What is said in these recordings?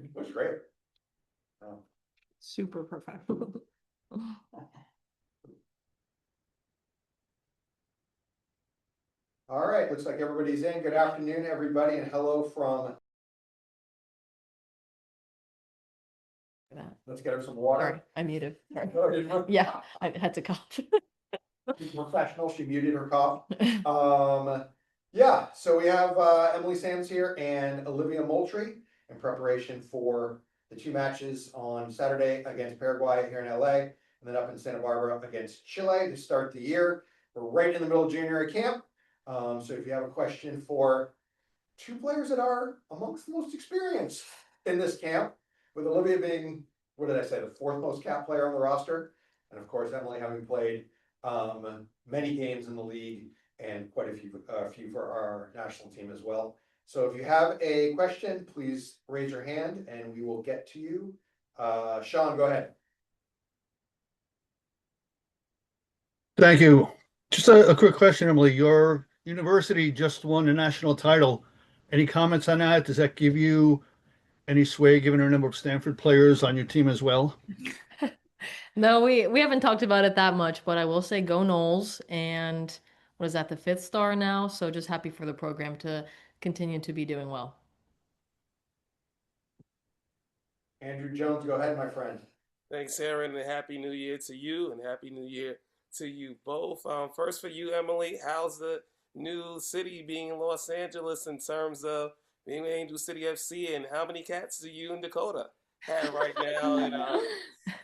It was great. Oh. Super professional. All right, looks like everybody's in. Good afternoon, everybody, and hello from. Let's get her some water. Sorry, I muted. Sorry. Oh, Yeah, I had to cough. She's professional. She muted her cough. Yeah, so we have Emily Sams here and Olivia Moultrie in preparation for the two matches on Saturday against Paraguay here in LA, and then up in Santa Barbara against Chile to start the year. We're right in the middle of January camp. So if you have a question for two players that are amongst the most experienced in this camp, with Olivia being, what did I say, the fourth most cap player on the roster, and of course Emily having played many games in the league and quite a few for our national team as well. So if you have a question, please raise your hand and we will get to you. Sean, go ahead. Thank you. Just a quick question, Emily. Your university just won a national title. Any comments on that? Does that give you any sway given a number of Stanford players on your team as well? No, we haven't talked about it that much, but I will say go Knowles. And what is that, the fifth star now? So just happy for the program to continue to be doing well. Andrew Jones, go ahead, my friend. Thanks, Aaron, and Happy New Year to you, and Happy New Year to you both. First for you, Emily, how's the new city being Los Angeles in terms of being Angel City FC, and how many cats do you and Dakota have right now?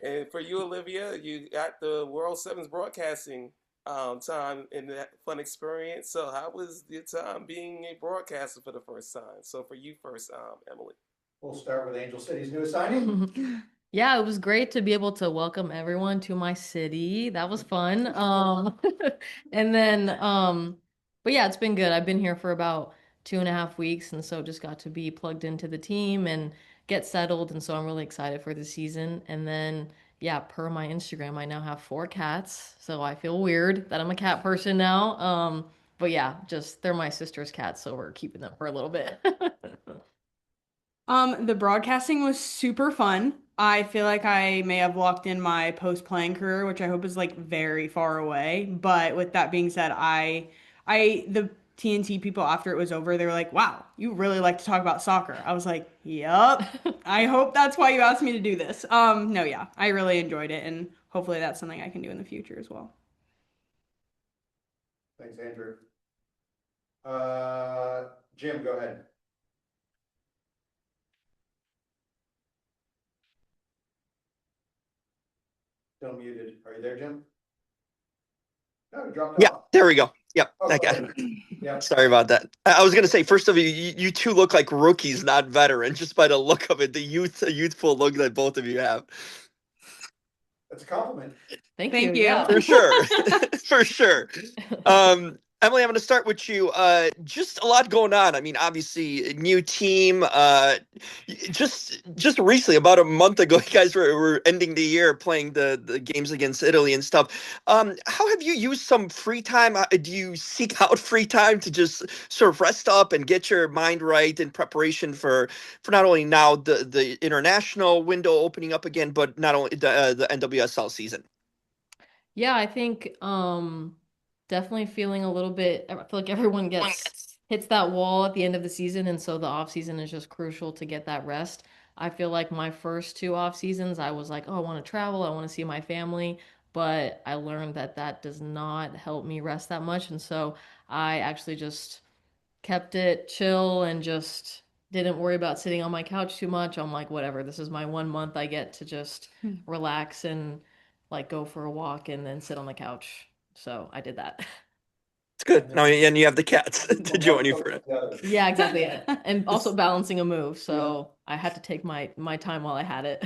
And for you, Olivia, you got the World Sevens broadcasting time in that fun experience. So how was your time being a broadcaster for the first time? So for you first, Emily. We'll start with Angel City's newest signing. Yeah, it was great to be able to welcome everyone to my city. That was fun. And then, but yeah, it's been good. I've been here for about 2.5 weeks, and so just got to be plugged into the team and get settled. And so I'm really excited for the season. And then, yeah, per my Instagram, I now have 4 cats. So I feel weird that I'm a cat person now. But yeah, just they're my sister's cats, so we're keeping them for a little bit. The broadcasting was super fun. I feel like I may have locked in my post-playing career, which I hope is like very far away. But with that being said, the TNT people after it was over, they were like, "Wow, you really like to talk about soccer." I was like, "Yup." I hope that's why you asked me to do this. No, yeah, I really enjoyed it, and hopefully that's something I can do in the future as well. Thanks, Andrew. Jim, go ahead. Still muted. Are you there, Jim? No, you dropped off. There we go. Yep, Oh, I got okay. it. Yep. Sorry about that. I was gonna say, first of all, you two look like rookies, not veterans, just by the look of it, the youthful look that both of you have. That's a compliment. Thank Thank you. Yeah. For sure. For sure. Emily, I'm going to start with you. Just a lot going on. I mean, obviously, new team. Just recently, about a month ago, you guys were ending the year playing the games against Italy and stuff. How have you used some free time? Do you seek out free time to just sort of rest up and get your mind right in preparation for not only now the international window opening up again, but not only the NWSL season? Yeah, I think definitely feeling a little bit, I feel like everyone hits that wall at the end of the season, and so the off season is just crucial to get that rest. I feel like my first 2 off seasons, I was like, oh, I want to travel, I want to see my family, but I learned that that does not help me rest that much, and so I actually just kept it chill and just didn't worry about sitting on my couch too much. I'm like, whatever, this is my 1 month. I get to just relax and like go for a walk and then sit on the couch. So I did that. It's good. No, and you have the cats to join you for it. Yeah, exactly. And also balancing a move. So I had to take my time while I had it.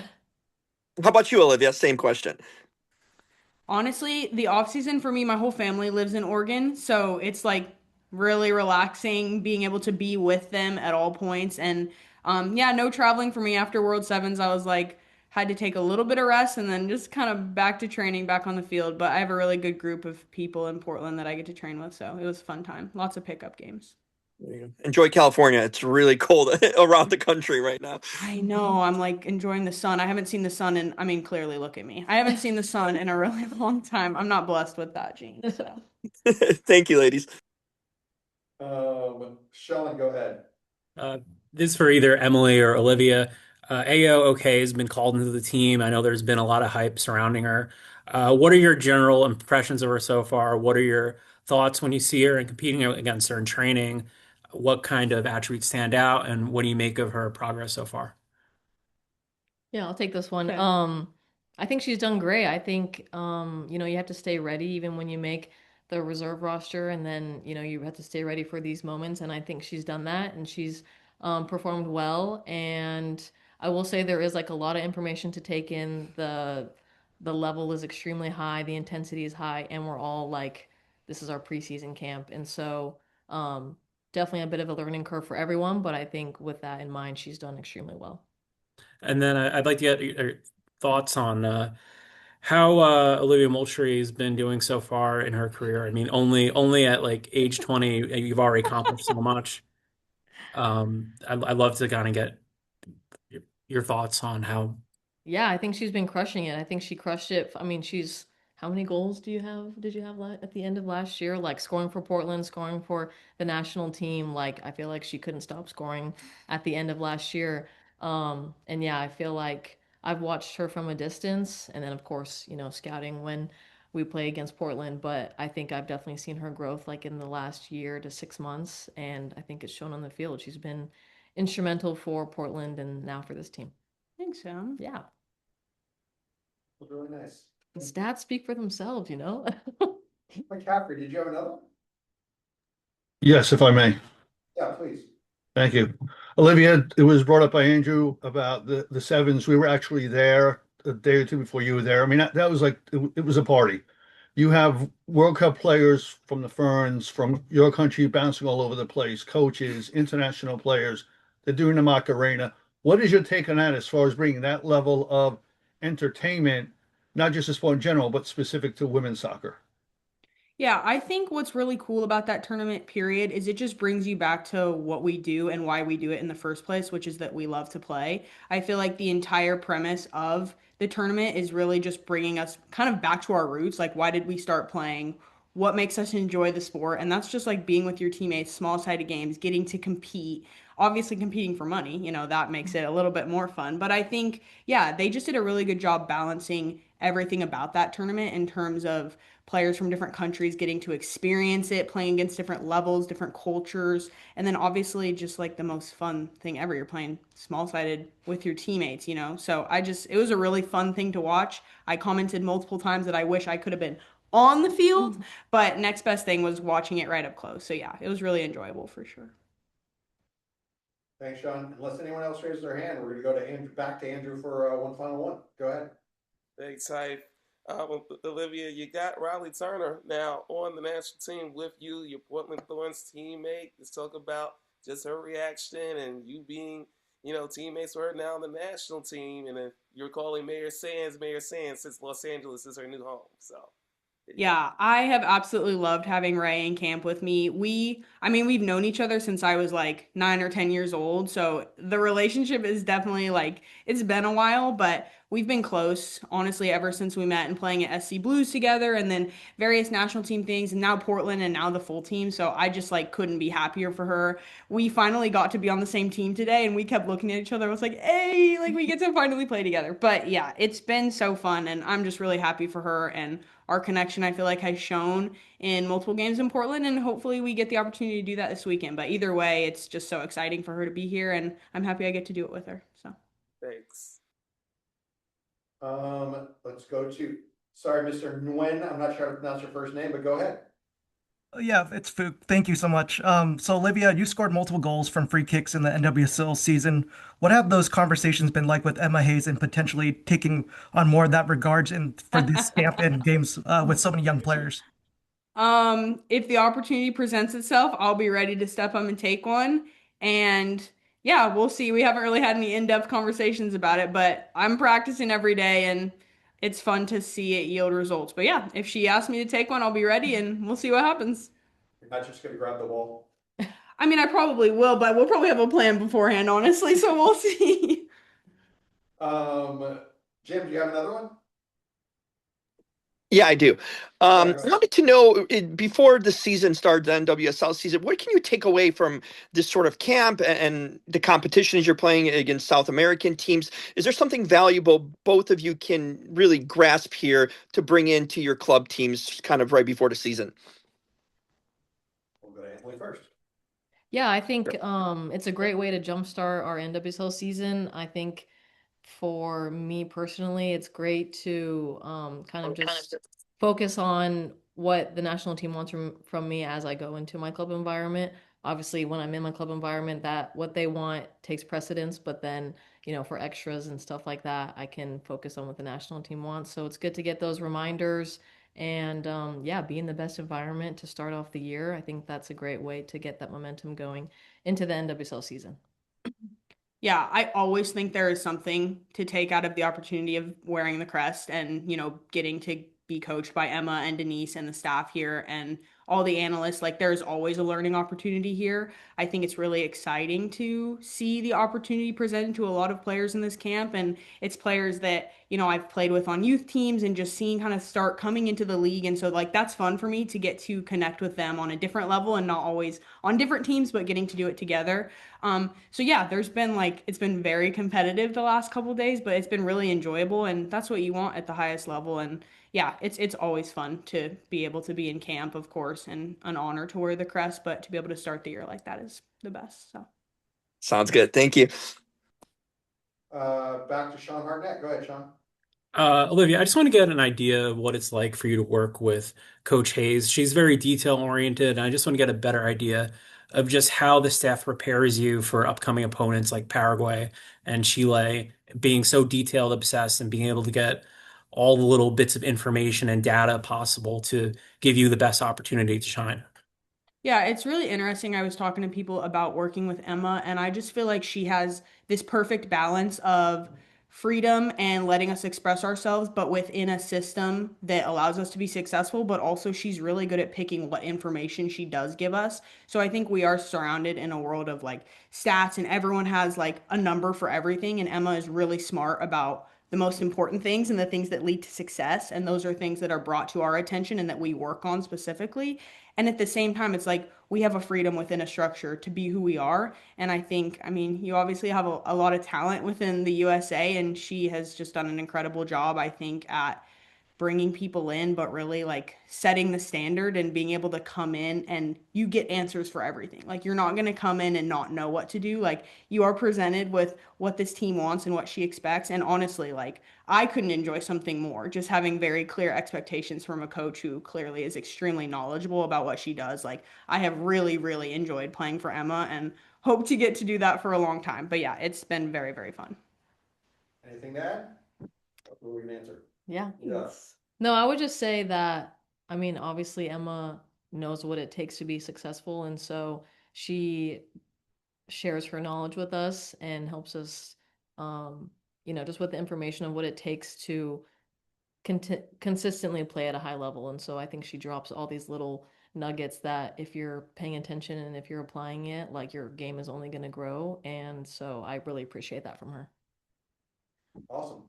How about you, Olivia? Same question. Honestly, the off season for me, my whole family lives in Oregon, so it's like really relaxing being able to be with them at all points. And yeah, no traveling for me after World Sevens. I was like had to take a little bit of rest and then just kind of back to training, back on the field. But I have a really good group of people in Portland that I get to train with, so it was a fun time. Lots of pickup games. Enjoy California. It's really cold around the country right now. I know. I'm like enjoying the sun. I haven't seen the sun in, I mean, clearly look at me. I haven't seen the sun in a really long time. I'm not blessed with that gene. So. Thank you, ladies. Sean, go ahead. Uh, this is for either Emily or Olivia. Ayo OK has been called into the team. I know there's been a lot of hype surrounding her. What are your general impressions of her so far? What are your thoughts when you see her and competing against her in training? What kind of attributes stand out, and what do you make of her progress so far? Yeah, I'll take this one. Okay. I think she's done great. I think you have to stay ready even when you make the reserve roster, and then, you have to stay ready for these moments. And I think she's done that, and she's performed well. And I will say there is like a lot of information to take in. The level is extremely high, the intensity is high, and we're all like, this is our preseason camp. And so definitely a bit of a learning curve for everyone, but I think with that in mind, she's done extremely well. And then I'd like to get your thoughts on how Olivia Moultrie has been doing so far in her career. I mean, only at like age 20, you've already accomplished so much. I'd love to kind of get your thoughts on how. Yeah, I think she's been crushing it. I think she crushed it. I mean, how many goals did you have at the end of last year? Like scoring for Portland, scoring for the national team. Like I feel like she couldn't stop scoring at the end of last year. And yeah, I feel like I've watched her from a distance, and then of course, scouting when we play against Portland, but I think I've definitely seen her growth like in the last year to 6 months, and I think it's shown on the field. She's been instrumental for Portland and now for this team. I think so. Yeah. Really nice. The stats speak for themselves, McCaffrey, did you have another one? Yes, if I may. Yeah, please. Thank you. Olivia, it was brought up by Andrew about the sevens. We were actually there a day or two before you were there. I mean, that was like, it was a party. You have World Cup players from the Ferns, from your country bouncing all over the place, coaches, international players. They're doing the Macarena. What is your take on that as far as bringing that level of entertainment, not just a sport in general, but specific to women's soccer? Yeah, I think what's really cool about that tournament period is it just brings you back to what we do and why we do it in the first place, which is that we love to play. I feel like the entire premise of the tournament is really just bringing us kind of back to our roots. Like, why did we start playing? What makes us enjoy the sport? And that's just like being with your teammates, small-sided games, getting to compete. Obviously, competing for money, that makes it a little bit more fun. But I think, yeah, they just did a really good job balancing everything about that tournament in terms of players from different countries getting to experience it, playing against different levels, different cultures, and then obviously just like the most fun thing ever. You're playing small-sided with your teammates. So it was a really fun thing to watch. I commented multiple times that I wish I could have been on the field, but next best thing was watching it right up close. So yeah, it was really enjoyable for sure. Thanks, Sean. Unless anyone else raises their hand, we're gonna go to Andrew, back to Andrew for one final one. Go ahead. Thanks, Hype. Olivia, you got Riley Turner now on the national team with you, your Portland Thorns teammate. Let's talk about just her reaction and you being, teammates with her now on the national team. And you're calling Mayor Sands since Los Angeles is her new home. So. Yeah, I have absolutely loved having Ray in camp with me. We've known each other since I was like 9 or 10 years old. So the relationship is definitely like, it's been a while, but we've been close, honestly, ever since we met and playing at SC Blues together and then various national team things and now Portland and now the full team. So I just like couldn't be happier for her. We finally got to be on the same team today and we kept looking at each other. I was like, hey, like we get to finally play together. But yeah, it's been so fun and I'm just really happy for her and our connection, I feel like, has shown in multiple games in Portland, and hopefully we get the opportunity to do that this weekend. But either way, it's just so exciting for her to be here, and I'm happy I get to do it with her. So, thanks. Let's go to, sorry, Mr. Nguyen. I'm not sure how to pronounce your first name, but go ahead. Yeah, it's Fook. Thank you so much. So Olivia, you scored multiple goals from free kicks in the NWSL season. What have those conversations been like with Emma Hayes and potentially taking on more of that regards for this camp and games with so many young players? If the opportunity presents itself, I'll be ready to step up and take one. And yeah, we'll see. We haven't really had any in-depth conversations about it, but I'm practicing every day and it's fun to see it yield results. But yeah, if she asks me to take one, I'll be ready and we'll see what happens. You're not just gonna grab the ball. I mean, I probably will, but we'll probably have a plan beforehand, honestly, so we'll see. Jim, do you have another one? Yeah, I do. I Go ahead. wanted to know before the season started, the NWSL season, what can you take away from this sort of camp and the competitions you're playing against South American teams? Is there something valuable both of you can really grasp here to bring into your club teams kind of right before the season? We'll go to Emily first. Yeah, I think it's a great way to jumpstart our NWSL season. I think for me personally, it's great to kind of just focus on what the national team wants from me as I go into my club environment. Obviously, when I'm in my club environment, that what they want takes precedence, but then, for extras and stuff like that, I can focus on what the national team wants. So it's good to get those reminders and yeah, be in the best environment to start off the year. I think that's a great way to get that momentum going into the NWSL season. Yeah, I always think there is something to take out of the opportunity of wearing the crest and, getting to be coached by Emma and Denise and the staff here and all the analysts. Like, there's always a learning opportunity here. I think it's really exciting to see the opportunity presented to a lot of players in this camp. And it's players that, I've played with on youth teams and just seeing kind of start coming into the league. And so, like, that's fun for me to get to connect with them on a different level and not always on different teams, but getting to do it together. So yeah, it's been very competitive the last couple of days, but it's been really enjoyable, and that's what you want at the highest level. And yeah, it's always fun to be able to be in camp, of course, and an honor to wear the crest, but to be able to start the year like that is the best. So Sounds good. Thank you. Back to Sean Hartnett. Go ahead, Sean. Olivia, I just want to get an idea of what it's like for you to work with Coach Hayes. She's very detail oriented, and I just want to get a better idea of just how the staff prepares you for upcoming opponents like Paraguay and Chile, being so detailed obsessed and being able to get all the little bits of information and data possible to give you the best opportunity to shine. yeah, it's really interesting. I was talking to people about working with Emma, and I just feel like she has this perfect balance of freedom and letting us express ourselves, but within a system that allows us to be successful. But also, she's really good at picking what information she does give us. So I think we are surrounded in a world of like stats, and everyone has like a number for everything. And Emma is really smart about the most important things and the things that lead to success. And those are things that are brought to our attention and that we work on specifically. And at the same time, it's like we have a freedom within a structure to be who we are. And I think, I mean, you obviously have a lot of talent within the USA, and she has just done an incredible job, I think, at bringing people in, but really like setting the standard and being able to come in and you get answers for everything. Like, you're not going to come in and not know what to do. Like, you are presented with what this team wants and what she expects. And honestly, like, I couldn't enjoy something more just having very clear expectations from a coach who clearly is extremely knowledgeable about what she does. Like, I have really, really enjoyed playing for Emma and hope to get to do that for a long time. But yeah, it's been very, very fun. Anything to add? What were we gonna answer? Yeah. Yeah. No, I would just say that, I mean, obviously Emma knows what it takes to be successful, and so she shares her knowledge with us and helps us, just with the information of what it takes to consistently play at a high level. And so I think she drops all these little nuggets that if you're paying attention and if you're applying it, like, your game is only going to grow. And so I really appreciate that from her. Awesome.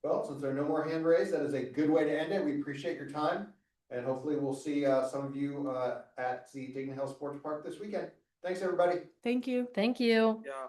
Well, since there are no more hand raised, that is a good way to end it. We appreciate your time, and hopefully we'll see some of you at the Dignity Health Sports Park this weekend. Thanks, everybody. Thank you. Thank you. Yeah.